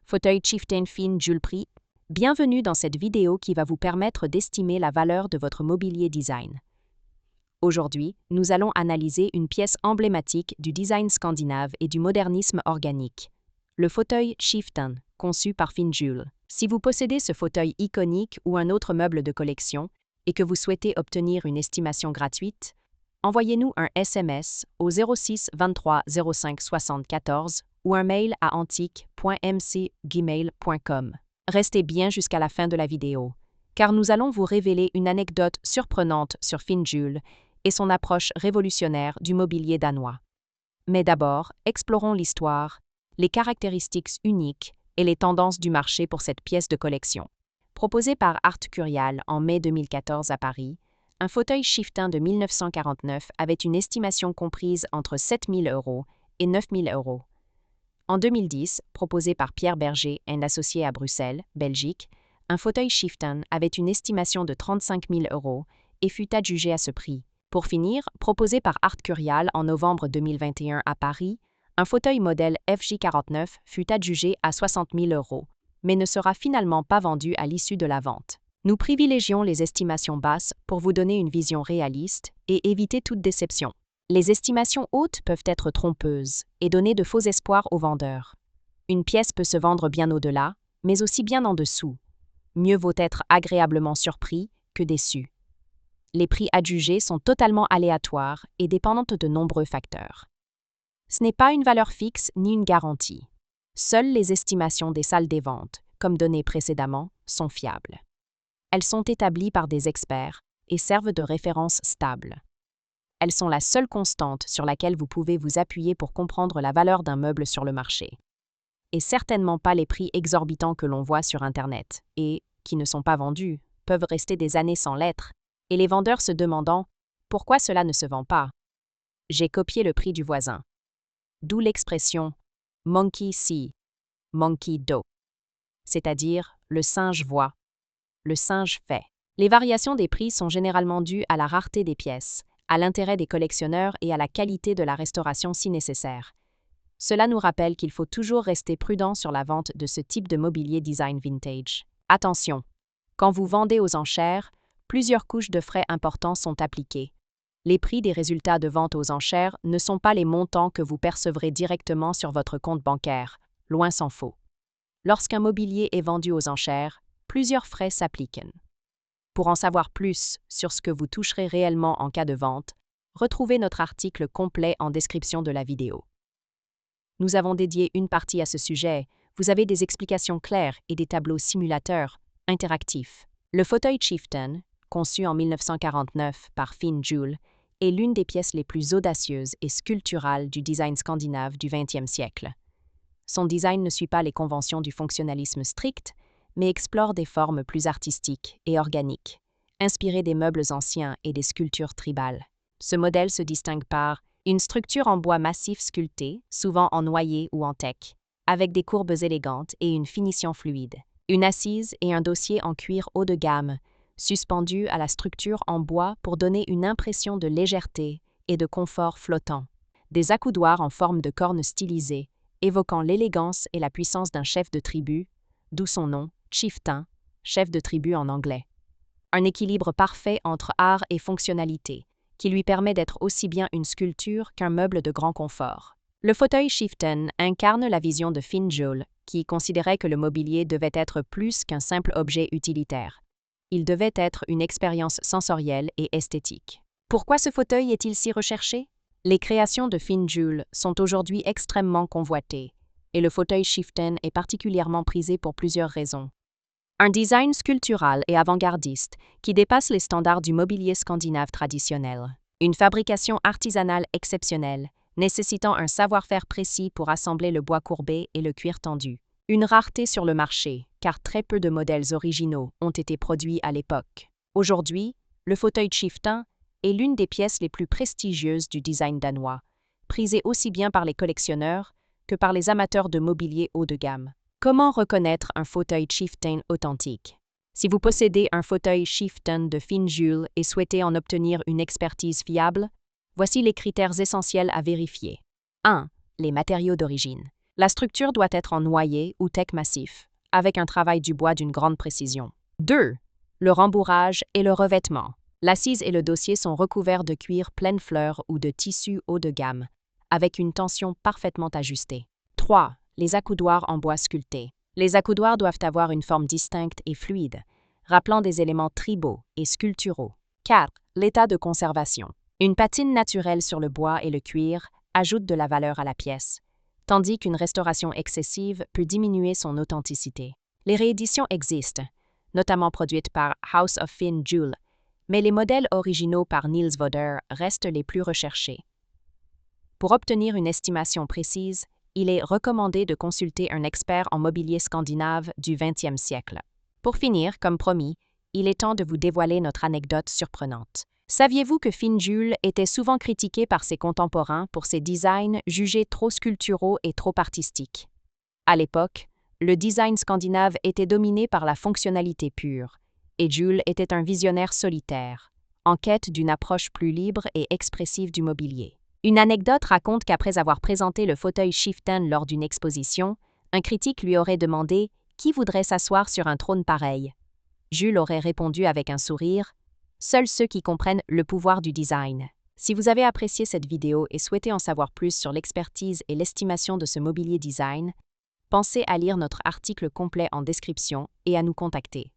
Fauteuil Chieftain Fine Jules Prix. Bienvenue dans cette vidéo qui va vous permettre d'estimer la valeur de votre mobilier design. Aujourd'hui, nous allons analyser une pièce emblématique du design scandinave et du modernisme organique, le fauteuil Chieftain, conçu par Fine Jules. Si vous possédez ce fauteuil iconique ou un autre meuble de collection et que vous souhaitez obtenir une estimation gratuite, envoyez-nous un SMS au 06 23 05 74 ou un mail à antique.mc@gmail.com. Restez bien jusqu'à la fin de la vidéo, car nous allons vous révéler une anecdote surprenante sur Fine Jules et son approche révolutionnaire du mobilier danois. Mais d'abord, explorons l'histoire, les caractéristiques uniques et les tendances du marché pour cette pièce de collection. Proposé par Art Curial en mai 2014 à Paris, un fauteuil Chieftain de 1949 avait une estimation comprise entre 7 000 € et 9 000 €. En 2010, proposé par Pierre Berger, un associé à Bruxelles, Belgique, un fauteuil Chieftain avait une estimation de 35 000 € et fut adjugé à ce prix. Pour finir, proposé par Art Curial en novembre 2021 à Paris, un fauteuil modèle FJ49 fut adjugé à 60 000 €, mais ne sera finalement pas vendu à l'issue de la vente. Nous privilégions les estimations basses pour vous donner une vision réaliste et éviter toute déception. Les estimations hautes peuvent être trompeuses et donner de faux espoirs aux vendeurs. Une pièce peut se vendre bien au-delà, mais aussi bien en dessous. Mieux vaut être agréablement surpris que déçu. Les prix adjugés sont totalement aléatoires et dépendent de nombreux facteurs. Ce n'est pas une valeur fixe ni une garantie. Seules les estimations des salles des ventes, comme données précédemment, sont fiables. Elles sont établies par des experts et servent de référence stable. Elles sont la seule constante sur laquelle vous pouvez vous appuyer pour comprendre la valeur d'un meuble sur le marché. Et certainement pas les prix exorbitants que l'on voit sur Internet et, qui ne sont pas vendus, peuvent rester des années sans l'être, et les vendeurs se demandant « Pourquoi cela ne se vend pas ?» J'ai copié le prix du voisin. D'où l'expression « monkey see, monkey do », c'est-à-dire « le singe voit, le singe fait ». Les variations des prix sont généralement dues à la rareté des pièces, à l'intérêt des collectionneurs et à la qualité de la restauration si nécessaire. Cela nous rappelle qu'il faut toujours rester prudent sur la vente de ce type de mobilier design vintage. Attention, quand vous vendez aux enchères, plusieurs couches de frais importants sont appliquées. Les prix des résultats de vente aux enchères ne sont pas les montants que vous percevrez directement sur votre compte bancaire, loin s'en faut. Lorsqu'un mobilier est vendu aux enchères, plusieurs frais s'appliquent. Pour en savoir plus sur ce que vous toucherez réellement en cas de vente, retrouvez notre article complet en description de la vidéo. Nous avons dédié une partie à ce sujet. Vous avez des explications claires et des tableaux simulateurs interactifs. Le fauteuil Chieftain, conçu en 1949 par Fine Jules, est l'une des pièces les plus audacieuses et sculpturales du design scandinave du XXe siècle. Son design ne suit pas les conventions du fonctionnalisme strict, mais explore des formes plus artistiques et organiques, inspirées des meubles anciens et des sculptures tribales. Ce modèle se distingue par une structure en bois massif sculpté, souvent en noyer ou en teck, avec des courbes élégantes et une finition fluide, une assise et un dossier en cuir haut de gamme, suspendus à la structure en bois pour donner une impression de légèreté et de confort flottant, des accoudoirs en forme de cornes stylisées, évoquant l'élégance et la puissance d'un chef de tribu, d'où son nom, Chieftain, chef de tribu en anglais. Un équilibre parfait entre art et fonctionnalité, qui lui permet d'être aussi bien une sculpture qu'un meuble de grand confort. Le fauteuil Chieftain incarne la vision de Fine Jules, qui considérait que le mobilier devait être plus qu'un simple objet utilitaire. Il devait être une expérience sensorielle et esthétique. Pourquoi ce fauteuil est-il si recherché? Les créations de Fine Jules sont aujourd'hui extrêmement convoitées, et le fauteuil Chieftain est particulièrement prisé pour plusieurs raisons. Un design sculptural et avant-gardiste qui dépasse les standards du mobilier scandinave traditionnel. Une fabrication artisanale exceptionnelle, nécessitant un savoir-faire précis pour assembler le bois courbé et le cuir tendu. Une rareté sur le marché, car très peu de modèles originaux ont été produits à l'époque. Aujourd'hui, le fauteuil Chieftain est l'une des pièces les plus prestigieuses du design danois, prisée aussi bien par les collectionneurs que par les amateurs de mobilier haut de gamme. Comment reconnaître un fauteuil Chieftain authentique? Si vous possédez un fauteuil Chieftain de Fine Jules et souhaitez en obtenir une expertise fiable, voici les critères essentiels à vérifier. 1. Les matériaux d'origine. La structure doit être en noyer ou teck massif, avec un travail du bois d'une grande précision. 2. Le rembourrage et le revêtement. L'assise et le dossier sont recouverts de cuir pleine fleur ou de tissu haut de gamme, avec une tension parfaitement ajustée. 3. Les accoudoirs en bois sculpté. Les accoudoirs doivent avoir une forme distincte et fluide, rappelant des éléments tribaux et sculpturaux. 4. L'état de conservation. Une patine naturelle sur le bois et le cuir ajoute de la valeur à la pièce, tandis qu'une restauration excessive peut diminuer son authenticité. Les rééditions existent, notamment produites par House of Fine Jewel, mais les modèles originaux par Niels Voder restent les plus recherchés. Pour obtenir une estimation précise, il est recommandé de consulter un expert en mobilier scandinave du XXe siècle. Pour finir, comme promis, il est temps de vous dévoiler notre anecdote surprenante. Saviez-vous que Finnjul était souvent critiqué par ses contemporains pour ses designs jugés trop sculpturaux et trop artistiques? À l'époque, le design scandinave était dominé par la fonctionnalité pure, et Jules était un visionnaire solitaire, en quête d'une approche plus libre et expressive du mobilier. Une anecdote raconte qu'après avoir présenté le fauteuil Chieftain lors d'une exposition, un critique lui aurait demandé « Qui voudrait s'asseoir sur un trône pareil ?» Jules aurait répondu avec un sourire « Seuls ceux qui comprennent le pouvoir du design ». Si vous avez apprécié cette vidéo et souhaitez en savoir plus sur l'expertise et l'estimation de ce mobilier design, pensez à lire notre article complet en description et à nous contacter.